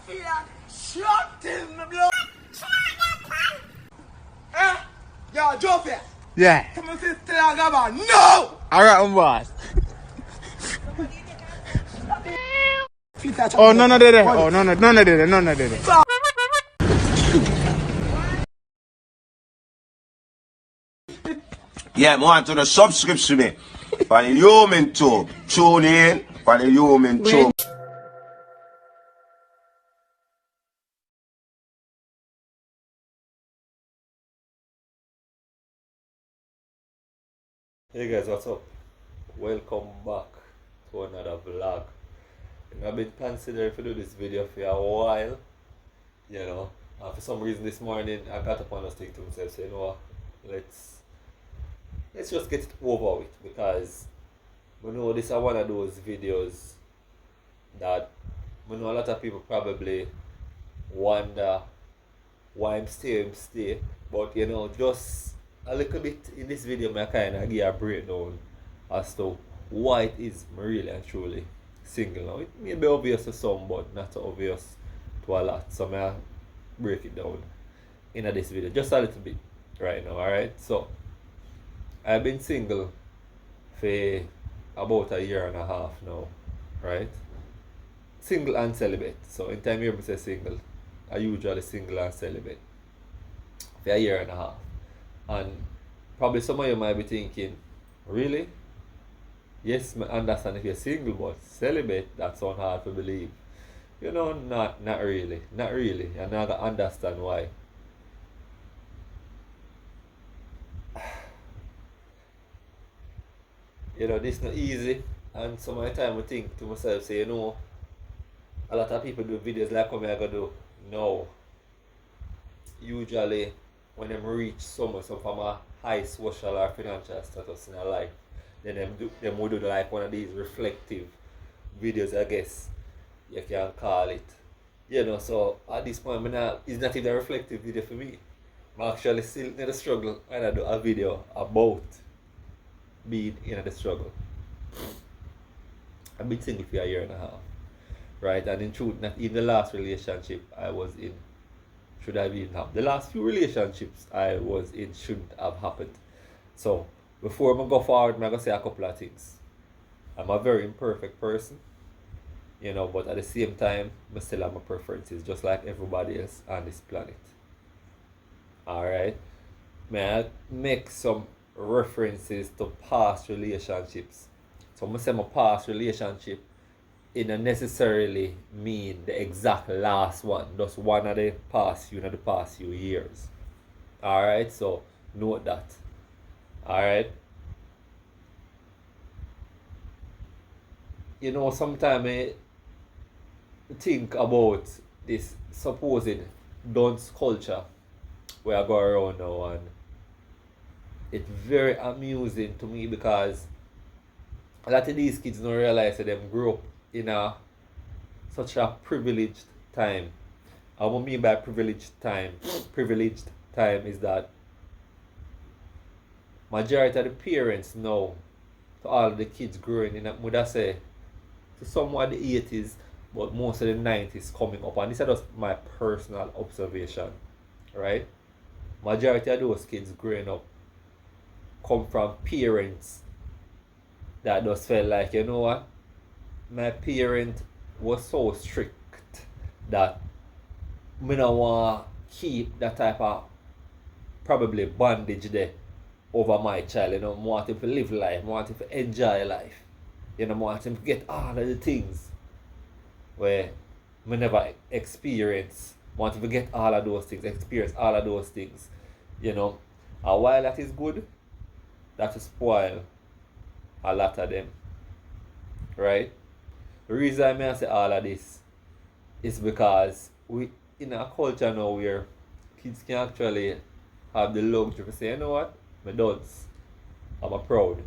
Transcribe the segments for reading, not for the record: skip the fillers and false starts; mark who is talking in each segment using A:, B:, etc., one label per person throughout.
A: Shut him, blood. Eh? Yo, Joffrey.
B: Yeah.
A: Come and sit still and go on. No!
B: Alright, boss.
A: Feet are
B: Oh, none of that.
A: What?
B: Oh, none of that. None of that.
C: Yeah, I want to the subscribe me. For the human tube. Tune in for the human tube.
D: Hey guys, what's up? Welcome back to another vlog. I've been considering to do this video for a while, you know. For some reason this morning I got up and was thinking to myself, so, you know what, let's just get it over with, because we know this is one of those videos that we know a lot of people probably wonder why I'm stay, but you know, just a little bit in this video I kind of give a breakdown as to why it is really and truly single. Now it may be obvious to some, but not so obvious to a lot, so I break it down in this video just a little bit right now. Alright, so I've been single for about a year and a half now, right? Single and celibate. So in time you hear me say single, I usually single and celibate for a year and a half. And probably some of you might be thinking, really? Yes, I understand if you're single, but celibate, that sounds hard to believe. You know, not really. Not really. And I can understand why. You know, this is not easy. And some of the time I think to myself, say, you know, a lot of people do videos like what I'm going to do. No. Usually, when them reach some from a high social or financial status in their life, then them would do like one of these reflective videos, I guess you can call it. You know, so at this point, it's not even a reflective video for me. I'm actually still in the struggle when I do a video about being in the struggle. I've been single for a year and a half, right? And in truth, not even the last relationship I was in should have even happened. The last few relationships I was in shouldn't have happened. So before I go forward, I'm going to say a couple of things. I'm a very imperfect person, you know, but at the same time, I still have my preferences, just like everybody else on this planet. Alright? May I make some references to past relationships? So I'm going to say my past relationship, it don't necessarily mean the exact last one, just one of the past few years. Alright, so note that. Alright. You know, sometimes I think about this supposed dunce culture where I go around now, and it's very amusing to me because a lot of these kids don't realize that them grew up in such a privileged time. And what I mean by privileged time is that majority of the parents now, to all the kids growing in, would I say, to somewhat the 80s, but most of the 90s coming up. And this is just my personal observation, right? Majority of those kids growing up come from parents that just felt like, you know what, my parent was so strict that I don't want to keep that type of probably bondage there over my child. You know, I want him to live life, I want him to enjoy life. You know, I want him to get all of the things where I never experience. I want him to get all of those things, experience all of those things. You know, and while that is good, that will spoil a lot of them. Right? The reason I say all of this is because we in a culture now where kids can actually have the luxury to say, you know what, I'm dance, I'm proud.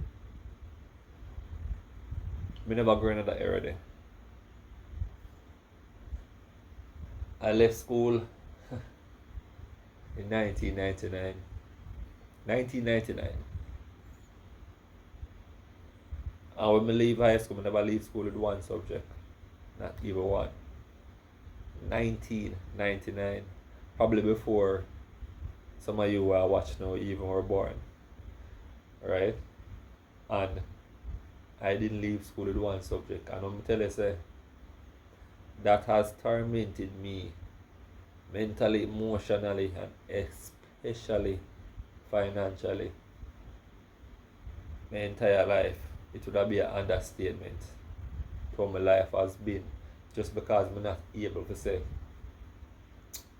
D: I never grew in that era there. I left school in 1999. 1999. And when I leave high school, I never leave school with one subject. Not even one. 1999, probably before some of you who are watching now even were born, right? And I didn't leave school with one subject, and I'm gonna tell you, say, that has tormented me mentally, emotionally, and especially financially. My entire life, it would have been an understatement to how my life has been, just because I'm not able to say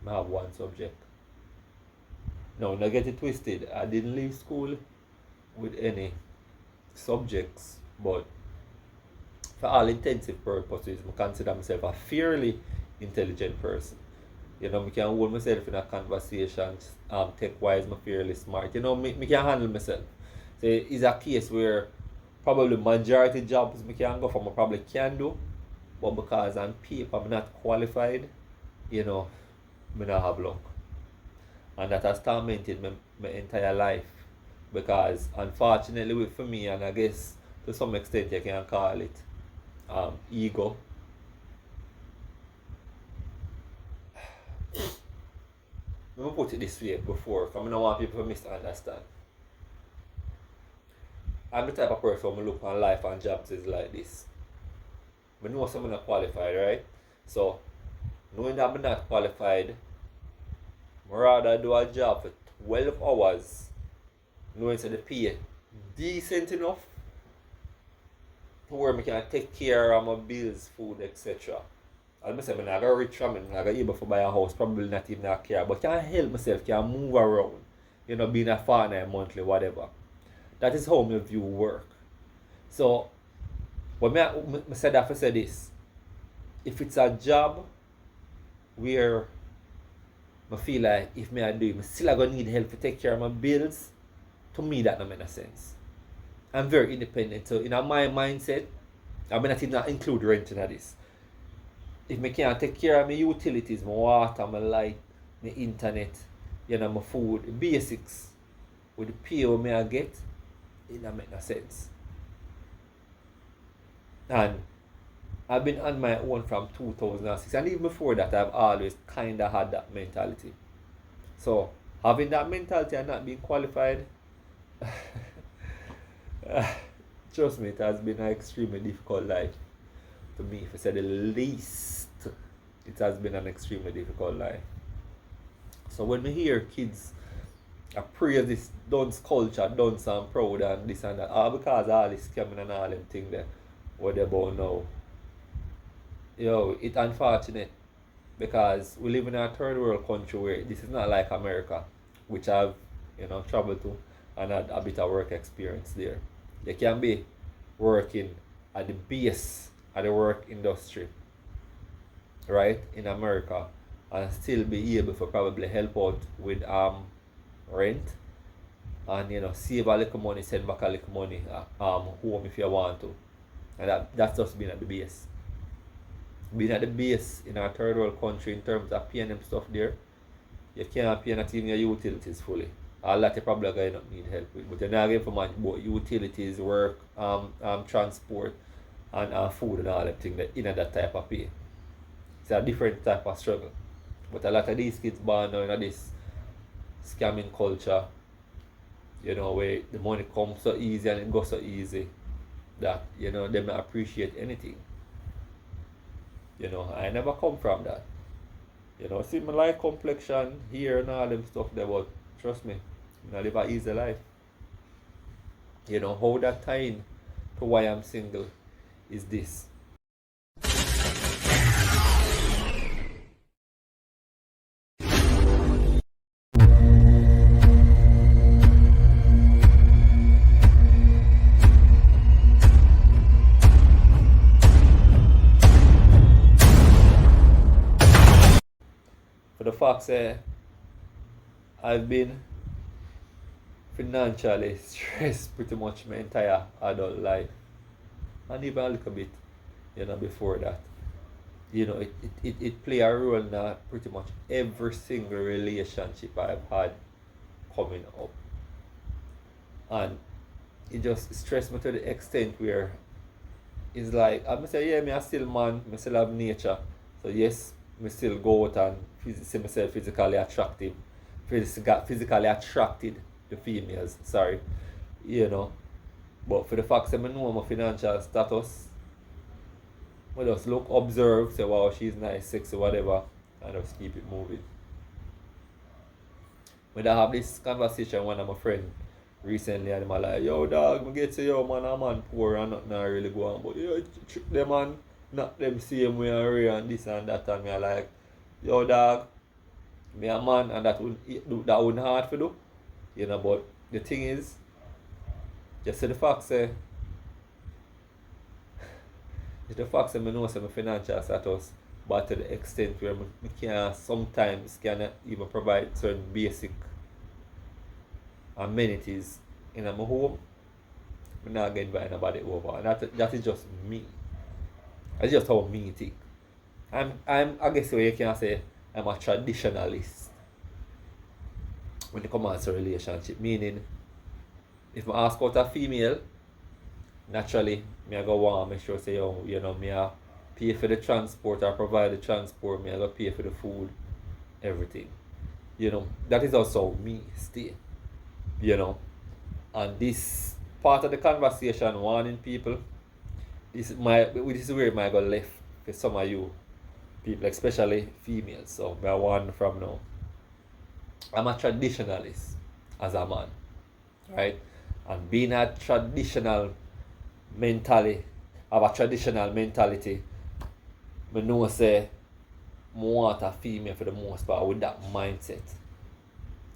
D: I have one subject. No, not get it twisted. I didn't leave school with any subjects, but for all intensive purposes, I consider myself a fairly intelligent person. You know, I can hold myself in a conversation, tech-wise, I'm fairly smart. You know, I can handle myself. So it's a case where probably majority jobs I can go for, I probably can do, but because on paper I'm not qualified, you know, I don't have luck. And that has tormented my entire life. Because unfortunately for me, and I guess to some extent you can call it ego. Let me put it this way before, because I don't want people to misunderstand. I'm the type of person who look on life and jobs is like this. I know I'm not qualified, right? So, knowing that I'm not qualified, I'd rather do a job for 12 hours, knowing that the pay decent enough to where I can take care of my bills, food, etc. And I say I'm not rich, I'm not able to buy a house, probably not even a car, but can help myself, can move around, you know, being a farmer monthly, whatever. That is how I view work. So, when I said that, I say this. If it's a job where I feel like if I do it, I still going to need help to take care of my bills, to me that doesn't make sense. I'm very independent, so in my mindset, I mean, I did not include rent in this. If I can't take care of my utilities, my water, my light, my internet, you know, my food, the basics, with the pay I get, it doesn't make no sense. And I've been on my own from 2006, and even before that, I've always kind of had that mentality. So, having that mentality and not being qualified, trust me, it has been an extremely difficult life. To me, if I say the least, it has been an extremely difficult life. So when we hear kids praise this dance culture, dance and proud and this and that, all because all this scamming and all them things there, what they about now. Yo, it's unfortunate because we live in a third world country where this is not like America, which I've, you know, traveled to and had a bit of work experience there. You can be working at the base of the work industry, right, in America, and still be able to probably help out with rent and, you know, save a little money, send back a little money home if you want to. And that's just being at the base. Being at the base in a third world country in terms of paying them stuff there, you can't pay not even your utilities fully. All that you probably going to need help with. But you're not getting for much about utilities, work, transport, and food and all them things that in that type of pay. It's a different type of struggle. But a lot of these kids born now in this scamming culture, you know, where the money comes so easy and it goes so easy that, you know, they don't appreciate anything. You know, I never come from that. You know, see my life complexion here and all them stuff there, but trust me, I live an easy life. You know, how that tie in to why I'm single is this. For the fact that I've been financially stressed pretty much my entire adult life, and even a little bit, you know, before that. You know, it play a role in pretty much every single relationship I've had coming up. And it just stressed me to the extent where it's like, I'm say, yeah, me I still man, I still have nature. So yes, me still go out and see myself physically attractive, physically attracted to females, sorry, you know. But for the fact that I know my financial status, I just look, observe, say, wow, she's nice, sexy, whatever, and just keep it moving. When I have this conversation with one of my friends recently, and I'm like, yo, dog, I get to yo, man, a man poor and nothing really go on, but yo, trick them and not them same way and real and this and that, and me like, yo, dog, me a man, and that wouldn't hard for do, you know. But the thing is, just the fact say, it's the fact that I know my financial status, but to the extent where I can sometimes cannot even provide certain basic amenities in my home, I'm not getting by nobody over. And that is just me. That's just how me think. I guess what you can say, I'm a traditionalist when it comes to relationship. Meaning, if I ask out a female, naturally, I go want to make sure say, oh, you know, I pay for the transport or provide the transport, I go pay for the food, everything. You know, that is also me stay. You know. And this part of the conversation, warning people, this is where I go left for some of you people, especially females. So I warn from now. I'm a traditionalist as a man. Right? And being a traditional mentality, have a traditional mentality, I know say I want a female for the most part with that mindset.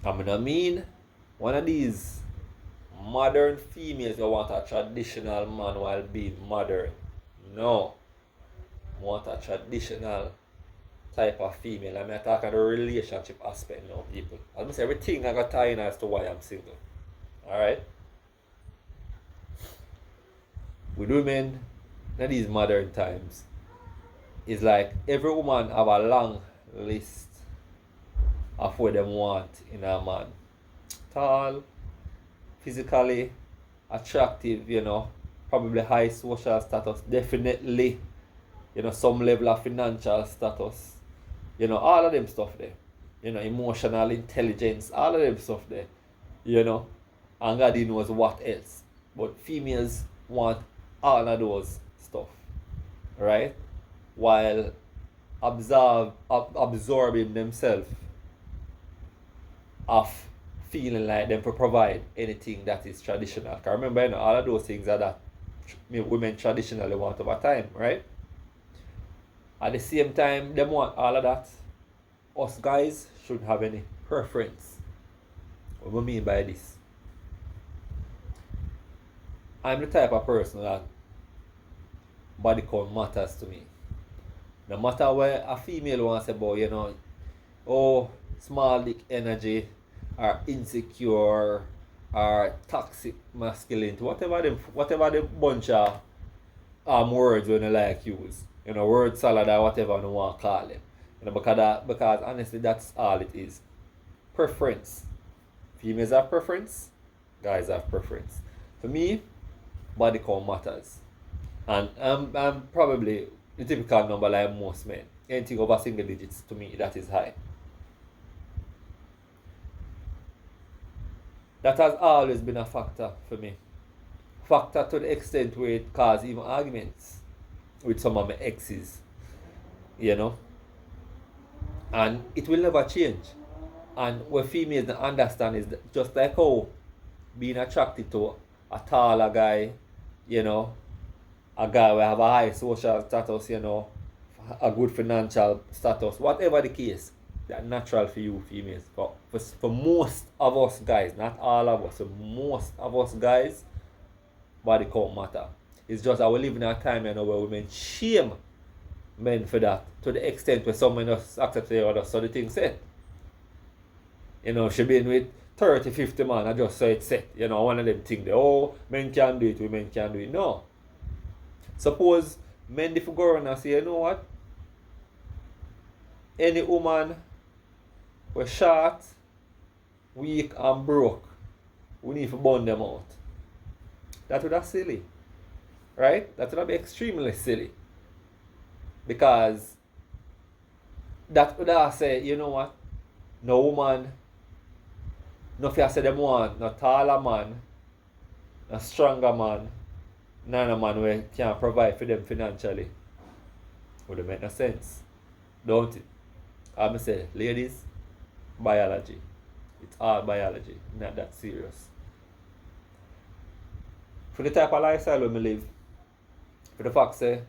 D: I mean one of these modern females who want a traditional man while being modern. No. I want a traditional type of female. I'm talking the relationship aspect now, people. Almost everything I got tie in as to why I'm single. Alright? With women in these modern times, it's like every woman have a long list of what they want in a man. Tall, physically attractive, you know, probably high social status, definitely, you know, some level of financial status, you know, all of them stuff there, you know, emotional intelligence, all of them stuff there, you know, and God knows what else. But females want all of those stuff, right? While absorbing themselves of feeling like them to provide anything that is traditional. Because remember, you know, all of those things are that women traditionally want over time, right? At the same time, them want all of that. Us guys shouldn't have any preference. What do I mean by this? I'm the type of person that body count matters to me. No matter where a female wants to say about, you know, oh, small dick energy, or insecure, or toxic masculinity, whatever the bunch of words when you like use, you know, word salad or whatever you want to call it, you know, because honestly that's all it is. Preference. Females have preference, guys have preference. For me, body count matters, and I'm probably the typical number like most men. Anything over single digits to me, that is high. That has always been a factor for me. Factor to the extent where it caused even arguments with some of my exes, you know. And it will never change. And what females don't understand is that just like how being attracted to a taller guy, you know, a guy who have a high social status, you know, a good financial status, whatever the case, that's natural for you females. But for most of us guys, not all of us, for most of us guys, body count matter. It's just that we live in a time, you know, where women shame men for that, to the extent where some men just accept the other, so the thing set. You know, she been with 30, 50 man, I just say it's set. You know, one of them think, oh, men can do it, women can do it. No. Suppose men if go around and say, you know what? Any woman was short, weak and broke, we need to burn them out. That would be silly. Right? That would be extremely silly. Because that would I say, you know what? No woman, no fear say them want, no taller man, no stronger man, none a man where can provide for them financially. Would it make no sense? Don't it? I'm say, ladies, biology. It's all biology, not that serious. For the type of lifestyle we live, for the fact say,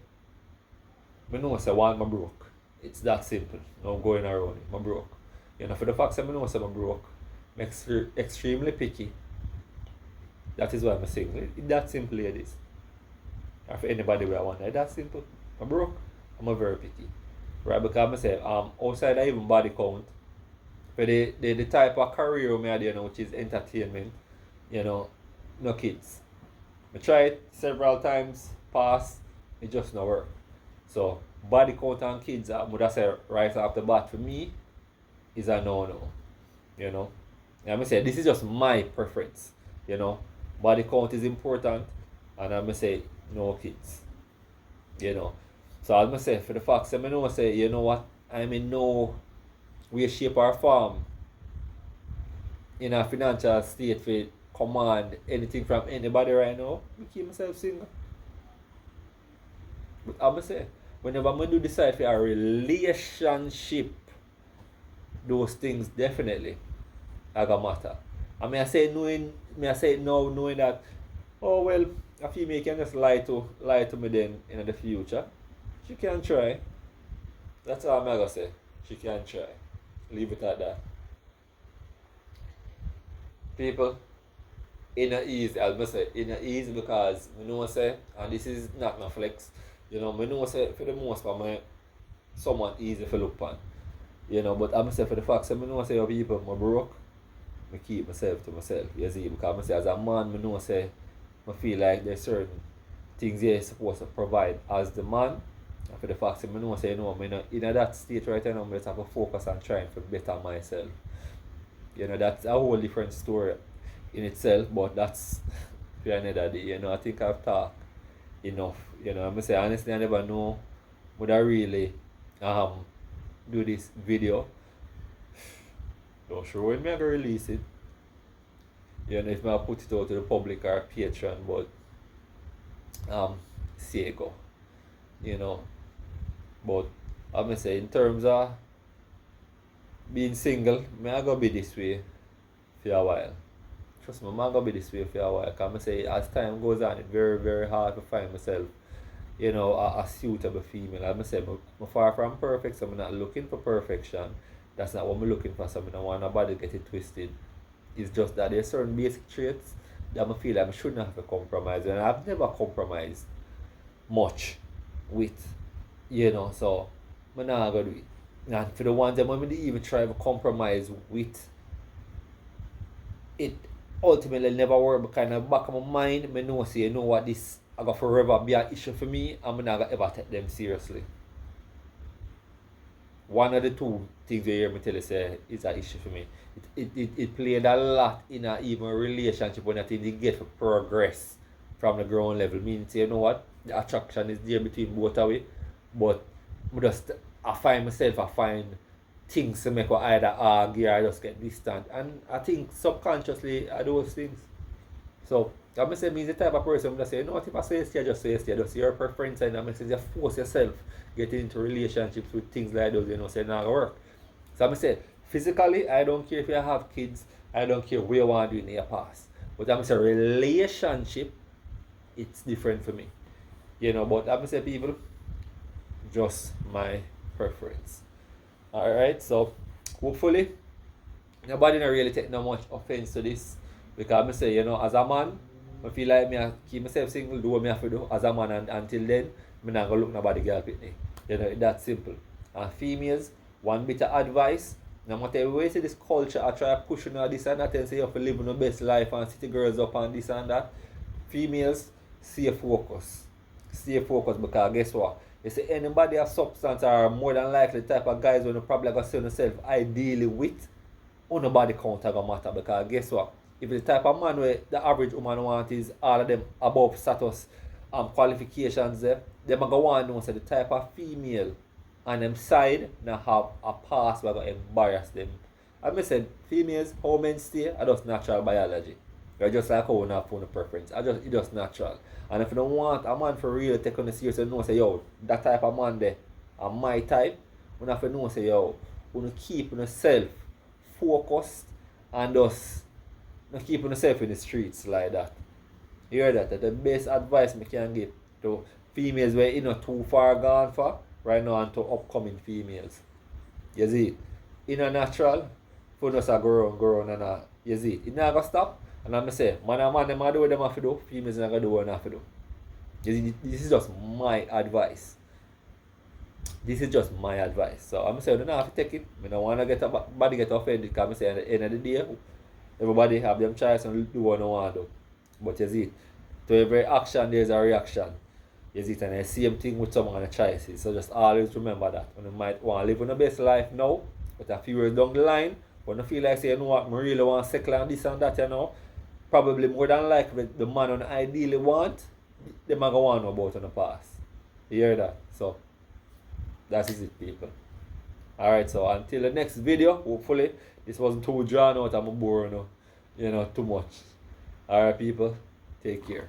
D: I know say one I broke. It's that simple. No going around it. I broke. You know, for the fact say I know say I broke, I'm extremely picky. That is why I'm saying it's that simple, ladies. Or for anybody where I want it, that simple. I broke. I'm very picky. Right, because I say outside of even body count, for the type of career I do, you know, which is entertainment, you know, no kids. I tried it several times, pass, it just not work. So body count and kids, I would say right off the bat for me is a no-no. You know. And I say this is just my preference. You know. Body count is important and I'm say no kids. You know. So as I say for the fact I know say, you know what, I'm in no way, shape or form in a financial state for command anything from anybody right now, I keep myself single. But I'm say, whenever I do decide for a relationship, those things definitely are gonna matter. I mean I say it now knowing that, oh well, a female can just lie to me then in the future. She can try. That's all I'm gonna say. She can try. Leave it at that. People, inner ease, I must say inner ease because I know say, and this is not my flex, you know, I know say for the most part I'm someone easy to look upon. You know, but I'm say for the fact I know say people I broke, I keep myself to myself, you see, because I say as a man I know say I feel like there's certain things you're supposed to provide as the man. And for the fact I know say, you know, I'm in that state right now, I just have to focus on trying to better myself. You know, that's a whole different story in itself, but that's for another day. You know, I think I've talked enough. You know, I'm say honestly I never know would I really do this video. Don't sure when I'm gonna release it. You know, if I put it out to the public or Patreon, but see it go. You know. But I'm gonna say in terms of being single, I go be this way for a while. Trust me, I go be this way for a while. Because I say as time goes on, it's very, very hard to find myself, you know, a suitable female. I'm say I'm far from perfect, so I'm not looking for perfection. That's not what I'm looking for, so I don't want nobody to get it twisted. It's just that there's certain basic traits that I feel like I shouldn't have to compromise. And I've never compromised much with, you know, so I'm not going to do it. And for the ones that I even try to compromise with, it ultimately never work because in the back of my mind, I know say, you know what, this I got forever be an issue for me and I'm not going to ever take them seriously. One of the two things you hear me tell you say is an issue for me. It played a lot in a even relationship when I think they get to progress from the ground level. Meaning say, you know what, the attraction is there between both of we, but I find things to make me either argue or I just get distant. And I think subconsciously I do those things. So I'm going to say me the type of person that say, you know what, if I say yes, just say yes, just your preference, and I'm going to say you force yourself getting into relationships with things like those, you know, say it's not going to work. So I'm going to say, physically, I don't care if you have kids, I don't care where you want to do in your past. But I'm going to say relationship, it's different for me. You know, but I'm going to say people, just my preference. Alright, so hopefully nobody not really take no much offense to this. Because I say, you know, as a man, I feel like I keep myself single, do what I have to do as a man, and until then, I'm not going to look nobody girl with me. You know, that's simple. And females, one bit of advice, no matter where you see this culture, I try to push you this and that and say you have to live your best life and city girls up and this and that. Females, stay focused. Stay focused because guess what? You see anybody of substance are more than likely the type of guys when you probably going to see yourself ideally with, on nobody count are going to matter because guess what? If the type of man where the average woman want is all of them above status qualifications there, they are going to want to know so the type of female and them side now have a past where going to embarrass them. I said, females, how men stay, I just natural biology. You're just like how we have phone preference. It's just natural. And if you don't want a man for real take on the serious, you know, say, yo, that type of man there, and my type, you have to know, say, yo, you keep yourself focused and just keep yourself in the streets like that. You hear that? That's the best advice I can give to females where you're not too far gone for right now and to upcoming females. You see, in a natural, for us to go around and you see, it's not gonna stop. And I'm say, man and man, them do what them have to do, females not gonna do what they have to do. You see, this is just my advice. This is just my advice. So I'm saying, you don't have to take it. I don't want to get body get offended because I'm saying at the end of the day, everybody have them choice and do what they want to do. But you see, to every action there's a reaction. You see, and the same thing with some of the choices. So just always remember that. And you might want to live in the best life now, but a few years down the line, when you feel like say, you know what, I really want to settle on this and that, you know, probably more than likely the man I ideally want, they might go on about in the past. You hear that? So that is it, people. Alright, so until the next video, hopefully this wasn't too drawn out, I'm boring, you know, too much. Alright, people, take care.